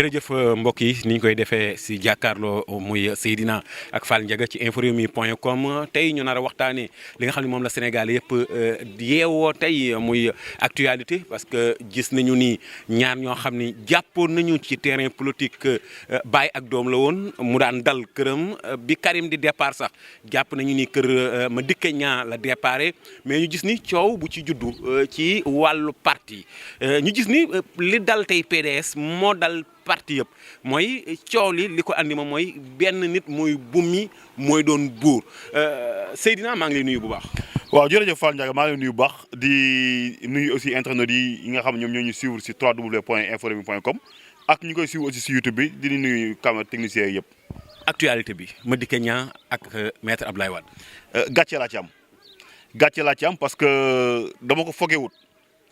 jërëjëf mbokk yi ni ñu koy defee si jàkkaarloo muy Seydina ak Fall Ndiaga ci inforewmi.com tey ñu nar a waxtaanee li nga xam ne moom la Sénégal yëpp yeewoo tey muy actualité parce que gis nañu ni ñaar ñoo xam ni jàppoon nañu ci terrain politique baay ak doom la woon mu daan dal këram bi Karim di départ sax jàpp nañu ni kër Madické Niang la déparé mais ñu gis ni coow bu ci juddu ci wàllu parti ñu gis ni li dal tey PDS moo dal parti yëpp mooy coow li ko andi ma mooy benn nit mooy bummi mooy doon buur Seydina maa ngi lay nuyu bu baax. waaw jërëjëf Fall Ndiaga maa ngi lay nuyu bu baax di nuyu aussi internautes yi nga xam ñoom ñoo ñu suivre si www.inforewmi.com ak ñu koy suivre aussi si YouTube bi di nuyu caméra technicien yëpp. actualité bi Madické Niang ak maître Abdoulaye Wade. gàcce laa ci am parce que dama ko fogewut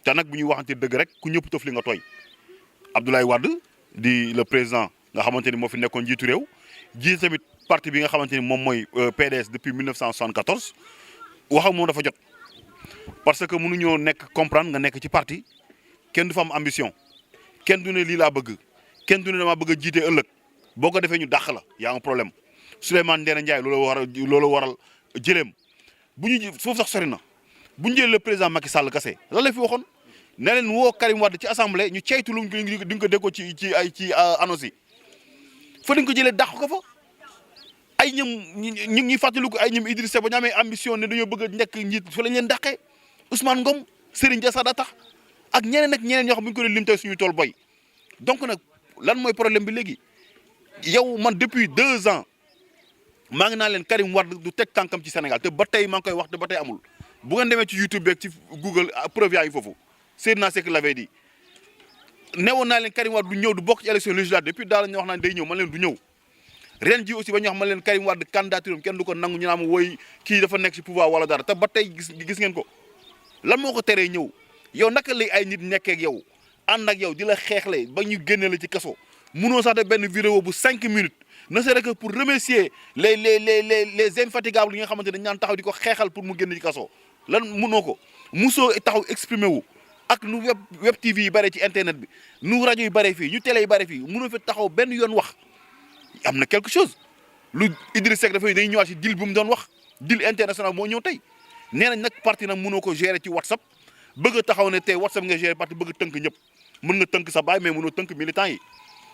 te nag bu ñuy waxante dëgg rek ku ñëpp tëf li nga tooy Abdoulaye Wade di le président nga xamante ni moo fi nekkoon jiitu réew jiite tamit parti bi nga xamante ni moom mooy PDS depuis 1974 waxam moom dafa jot parce que mënuñoo nekk comprendre nga nekk ci parti kenn du fa am ambition kenn du ne lii laa bëgg kenn du ne damaa bëgg a jiite ëllëg boo ko defee ñu dàq la y a un problème Souleymane Ndéné Ndiaye loolu waral jëleem bu ñu foofu sax sori na bu ñu jëlee le président Macky Sall kase lan la fi waxoon. ne leen woo Karim Wade ci assemblée ñu ceytu lu di nga ko déggoo ci annonce yi fa dañ ko jëlee dàq ko fa ay ñoom ñu ngi fàttaliku ay ñoom Idrissa ba ñu amee ambition ne dañoo bëgg a nekk njiit fa lañ leen dàqee Ousmane Ngom Serigne Dia Sada tax ak ñeneen ñoo xam bu ñu ko doon lim tey suñu tool boy donc nag lan mooy problème bi léegi yow man depuis 2 ans maa ngi naan leen Karim Wade du teg tànkam ci Sénégal te ba tey maa ngi koy wax te ba tey amul bu ngeen demee ci YouTube beeg ci Google preuve yaa ngi foofu. Seydina Seck l'avait dit newoon naa leen Karim Wade du ñëw du bokk ci élection législative depuis daal la ñu wax naan day ñëw man leen du ñëw ren ji aussi ba ñu wax man leen Karim Wade candidature am kenn du ko nangu ñu naan woy kii dafa nekk ci pouvoir wala dara te ba tey gis ngeen ko lan moo ko teree ñëw yow naka lay ay nit nekkee ak yow ànd ak yow di la xeexle ba ñu génne la ci kaso munoo sax def benn vidéo bu 5 minutes ne serait que pour remercier les infatigables yi nga xamante ne dañu naan taxaw di ko xeexal pour mu génn ci kaso lan munoo ko musoo taxaw exprimer wu. ak nu web TV yi bare ci internet bi nu rajo yi bare fii ñu télé yi bare fii mënoo fi taxaw benn yoon wax am na quelque chose lu Idriss Seck dafay day ñëwaat ci deal bu mu doon wax deal international moo ñëw tey nee nañ nag parti nag mënoo ko gérer ci WhatsApp bëgg a taxaw ne tey WhatsApp nga gérer parti bëgg tënk ñëpp mën nga tënk sa baay mais mënoo tënk militant yi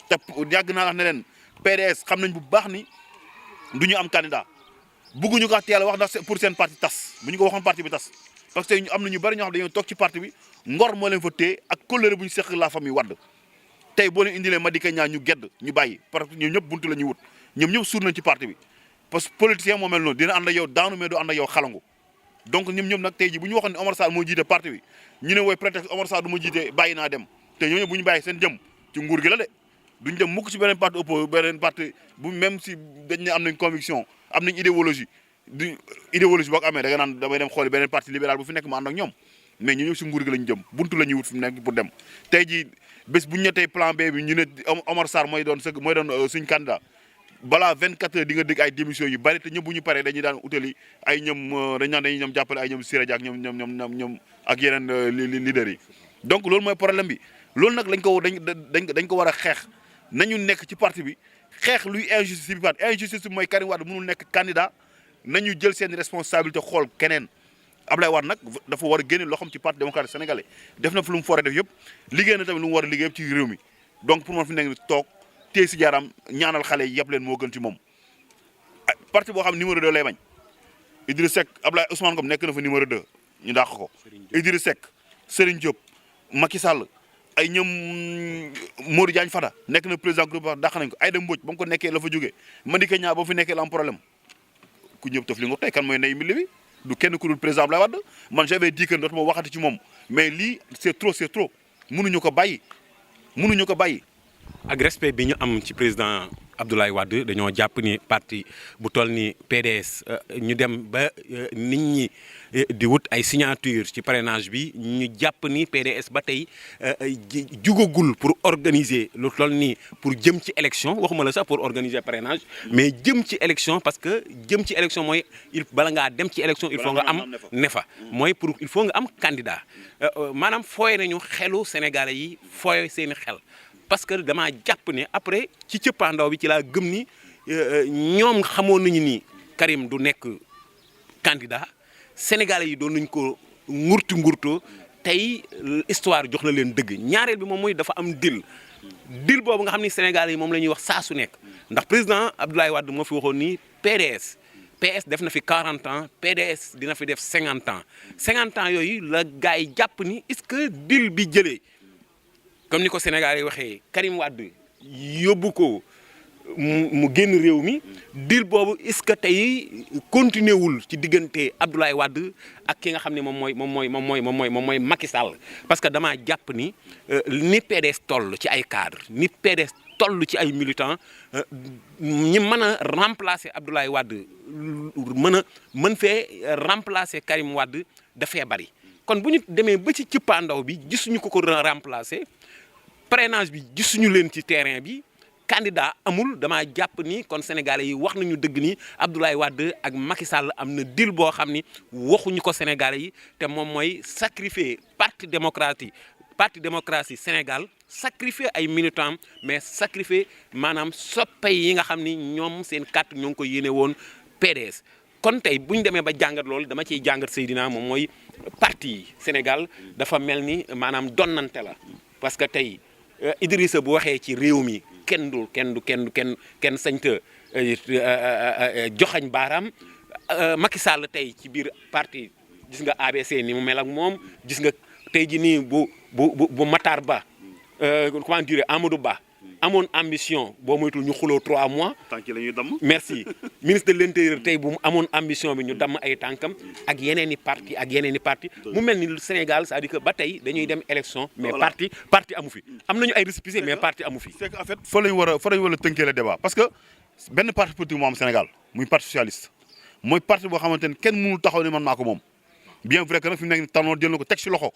te yàgg naa wax ne leen PDS xam nañ bu baax ni du ñu am candidat bëgguñu ko teel a wax ndax pour seen parti tas bu ñu ko waxoon parti bi tas parce que am na ñu bari ñoo xam dañoo toog ci parti bi ngor moo leen fa téye ak kóllëre bu ñu seq la famille Wade tey boo leen indilee Madické Niang ñu gedd ñu bàyyi parce que ñoom ñëpp buntu la ñuy wut ñoom ñëpp suur nañ ci parti bi parce que politicien moo mel noonu dina ànd ak yow daanu mais du ànd ak yow xalangu donc ñoom ñëpp nag tey ji bu ñu waxoon ne Omar Sarr moo jiite parti bi ñu ne wooy prétexte Omar Sarr du ma jiite bàyyi naa dem te ñooñu bu ñu bàyyi seen jëm ci nguur gi la de duñ dem mukk ci beneen parti opposé beneen parti bu même si dañ ne am nañ conviction am nañ idéologie boo ko amee da nga naan damay dem xooli beneen parti libéral bu fi nekk ma ànd ak ñoom mais ñu ñëw si nguur gi lañu jëm buntu la ñuy wut fi mu nekk pour dem tey jii bés bu ñu ñettee plan B bi ñu ne Omar Sarr mooy doon suñ candidat balaa 24 heures di nga dégg ay démission yu bari te ñëpp bu ñu paree dañuy daan utali ay ñoom dañuy ñoom jàppale ay ñoom Siré Dia ak ñoom ak yeneen leaders yi donc loolu mooy problème bi loolu nag dañ ko war a xeex nañu nekk ci parti bi xeex luy injustice bi parti injustice bi mooy Karim Wade mënul nekk candidat nañu jël seen responsabilité xool keneen Abdoulaye Wade nag dafa war a génne loo xam ci parti démocratique sénégalais def na fi lu mu foree def yëpp liggéey na tamit lu mu war a liggéey yëpp ci réew mi donc pour man fi nekk toog téye si jaaraam ñaanal xale yi yëpp leen moo gën ci moom parti boo xam numéro 2 lay bañ Idriss Seck Abdoulaye Ousmane Ngom nekk na fa numéro 2 ñu dàq ko Idriss Seck Serigne Diop Macky Sall ay ñoom Modou Diagne Fada nekk na président groupe wax dàq nañ ko Aïda Mbodj ba mu ko nekkee la fa jógee Madické Niang ba fi nekkee la am problème ku ñëpp taf li nga tey kan mooy ndey mbi bi du kenn ku dul président Abdoulaye Wade man j'avais dit que dootuma waxati ci moom mais lii c'est trop mënuñu ko bàyyi ak respect bi ñu am ci président Abdoulaye Wade dañoo jàpp ni parti bu toll ni PDS ñu dem ba nit ñi di wut ay signature ci parrainage bi ñu jàpp ni PDS ba tey jugagul pour organiser lu toll ni pour jëm ci élection waxuma la sax pour organiser parrainage mais jëm ci élection parce que jëm ci élection mooy bala ngaa dem ci élection il faut nga am ne fa mooy pour il faut nga am candidat maanaam fooye nañu xelu Sénégalais yi fooye seeni xel parce que damaa jàpp ne après ci cëppaandaw bi ci laa gëm ni ñoom xamoon nañu ni Karim du nekk candidat sénégalais yi doon nañ ko ngurtoo tey histoire jox na leen dëgg. ñaareel bi moom mooy dafa am deal boobu nga xam ni sénégalais yi moom la ñuy wax saa su nekk ndax président Abdoulaye Wade moo fi waxoon ni PS def na fi 40 ans PDS dina fi def 50 ans 50 ans yooyu la gars yi jàpp ni est-ce que deal bi jëlee comme ni ko sénégalais yi waxee Karim Wade yóbbu ko mu génn réew mi deal boobu est-ce que tey continué wul ci diggante Abdoulaye Wade ak ki nga xam ne moom mooy Macky Sall parce que damaa jàpp ni PDS toll ci ay cadre ni PDS toll ci ay militants ñi mën a remplacer Abdoulaye Wade mën fee remplacer Karim Wade dafee bari kon bu ñu demee ba ci cëppaandaw bi gisuñu ko remplacer parrainage bi gisuñu leen ci terrain bi. candidat amul damaa jàpp ni kon sénégalais yi wax nañu dëgg ni Abdoulaye Wade ak Macky Sall am na deal boo xam ni waxuñu ko sénégalais yi te moom mooy sacrifier parti démocratie Sénégal sacrifier ay militants mais sacrifier maanaam soppe yi nga xam ni ñoom seen carte ñoo ngi ko yéene woon PDS. kon tey bu ñu demee ba jàngat loolu dama ciy jàngat Seydina moom mooy parti yi Sénégal dafa mel ni maanaam donnante la parce que tey Idrissa bu waxee ci réew mi. kenn sañta joxañ baaraam Macky Sall tey ci biir parti gis nga ABC ni mu mel ak moom gis nga tey ji nii bu Matar Ba comment dire Amadou Ba amoon ambition boo moytul ñu xuloo 3 mois. tànk la ñuy damm. merci ministre de l'intérieur tey bu mu amoon ambition bi ñu damm ay tànkam ak yeneen i parti mu mel ni Sénégal c'est-à-dire que ba tey dañuy dem élection. mais parti amu fi. am nañu ay récépissé mais parti amu fi. c'est que en fait fa la ñu war a tënkee le débat parce que benn parti politique moo am Sénégal muy parti socialiste mooy parti boo xamante ne kenn mënul taxaw ne man maa ko moom bien vrai que nag fi mu nekk nii tànnoon jël na ko teg ci loxo.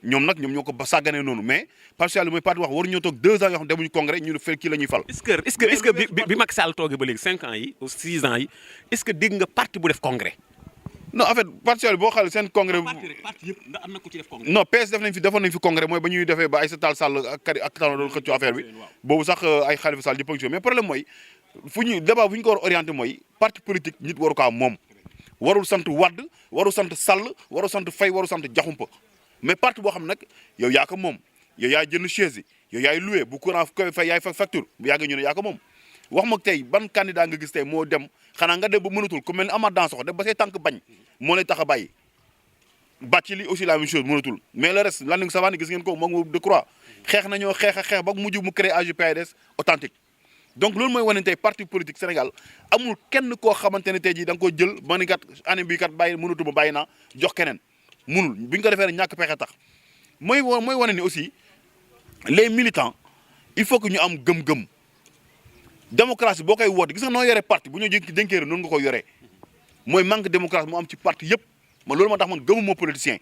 ñoom ñoo ko ba sàgganee noonu mais parti socialiste mooy parti wax waru ñoo toog 2 ans yoo xam demuñu congrès ñu ne fekk kii la ñuy fal. est-ce que bi Macky Sall toogee ba léegi 5 ans yi ou 6 ans yi est-ce que dégg nga parti bu def congrès. non en fait parti socialiste boo xoolee seen congrès. parti yëpp ndax am na ku ci def congrès. non PS defoon nañ fi congrès mooy ba ñuy defee ba Aïssata Tall Sall ak Tanor doon xëccoo affaire bi boobu sax ay Khalifa Sall yëpp a ngi mais problème mooy débat bu ñu ko war a orienté mooy parti politique nit waru ko am moom warul sant Wade warul sant Sall warul sant Faye warul sant Diakhoumpa mais parti boo xam nag yow yaa ko moom yow yaay jënd chaise yi yow yaay loué bu courant koy fay yaay fa facture bu yàgg ñu ne yaa ko moom wax ma tey ban candidat nga gis tey moo dem xanaa nga dem ba mënatul ku mel ni Amath Dansokho dem ba say tànk bañ moo lay tax a bàyyi Bathily aussi la même chose mënatul mais le reste Landing Savané gis ngeen ko moom Decroix xeex nañoo xeex ba mujj mu créé AJ/PADS authentique donc loolu mooy wane tey parti politique Sénégal amul kenn koo xamante ne tey jii da nga ko jël ba ni kat année bii kat bàyyi mënatuma bàyyi naa jox keneen munul bu ñu ko defee rek ñàkk pexe tax mooy wane ni aussi les militants il faut que ñu am gëm-gëm démocratie boo koy woote gis nga noo yore parti bu ñu dénkee noonu nga koy yoree mooy manque démocratie moo am ci parti yëpp man loolu moo tax man gëmuma politicien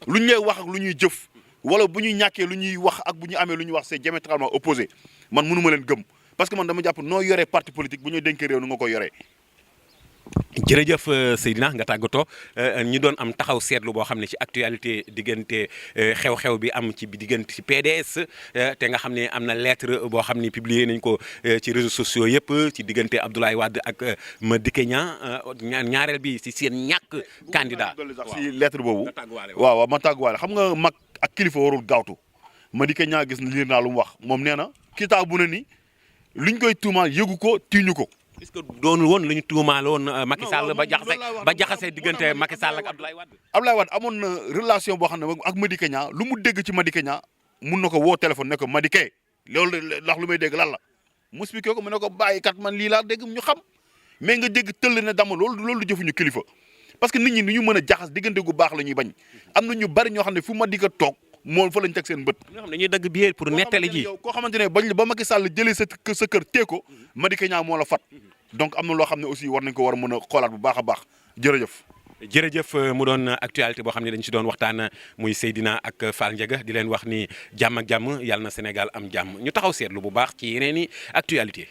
lu ñu lay wax ak lu ñuy jëf wala bu ñuy ñàkkee lu ñuy wax ak bu ñu amee lu ñuy wax c'est diamétralement opposé man mënuma leen gëm parce que man dama jàpp noo yoree parti politique bu ñu dénkee réew nu nga koy yoree. jërëjëf Seydina nga tàggatoo ñi doon am taxaw seetlu boo xam ne ci actualité diggante xew-xew bi am ci diggante ci PDS te nga xam ne am na lettre boo xam ne publié nañ ko ci réseaux sociaux yëpp ci diggante Abdoulaye Wade ak Madické Niang ñaareel bi ci seen ñàkk candidat ci lettre boobu waaw ma tàgguwaale xam nga mag ak kilifa warul gaawtu Madické Niang gis na liir naa lu mu wax moom nee na kitaab bu ne ni luñ koy tuumaal yëgu ko tiiñu ko. est-ce que doonul woon la ñu tuumaal woon Macky Sall ba jaxase diggante Macky Sall ak Abdoulaye Wade. Abdoulaye Wade amoon na relation boo xam ne ak Madické Niang lu mu dégg ci Madické Niang mun na ko woo téléphone ne ko Madické loolu ndax lu may dégg lan la mu expliqué ko mu ne ko bàyyi kat man lii laa dégg ñu xam mais nga dégg tëll ne dama loolu jëfuñu kilifa parce que nit ñi ni ñu mën a jaxas diggante gu baax la ñuy bañ am na ñu bari ñoo xam ne fu Madické toog moom fa lañ teg seen bët. ñoo xam ne dañuy dagg billet pour nettali ji koo xamante ne ba Macky Sall jëlee sa kër tee ko Madické Niang moo la fat donc am na loo xam ne aussi war nañ ko war a mën a xoolaat bu baax a baax jërëjëf mu doon actualité boo xam ne dañ ci doon waxtaan muy Seydina ak Fall Ndiaga di leen wax ni jàmm ak jàmm yàlla na Sénégal am jàmm ñu taxaw seetlu bu baax ci yeneen i actualité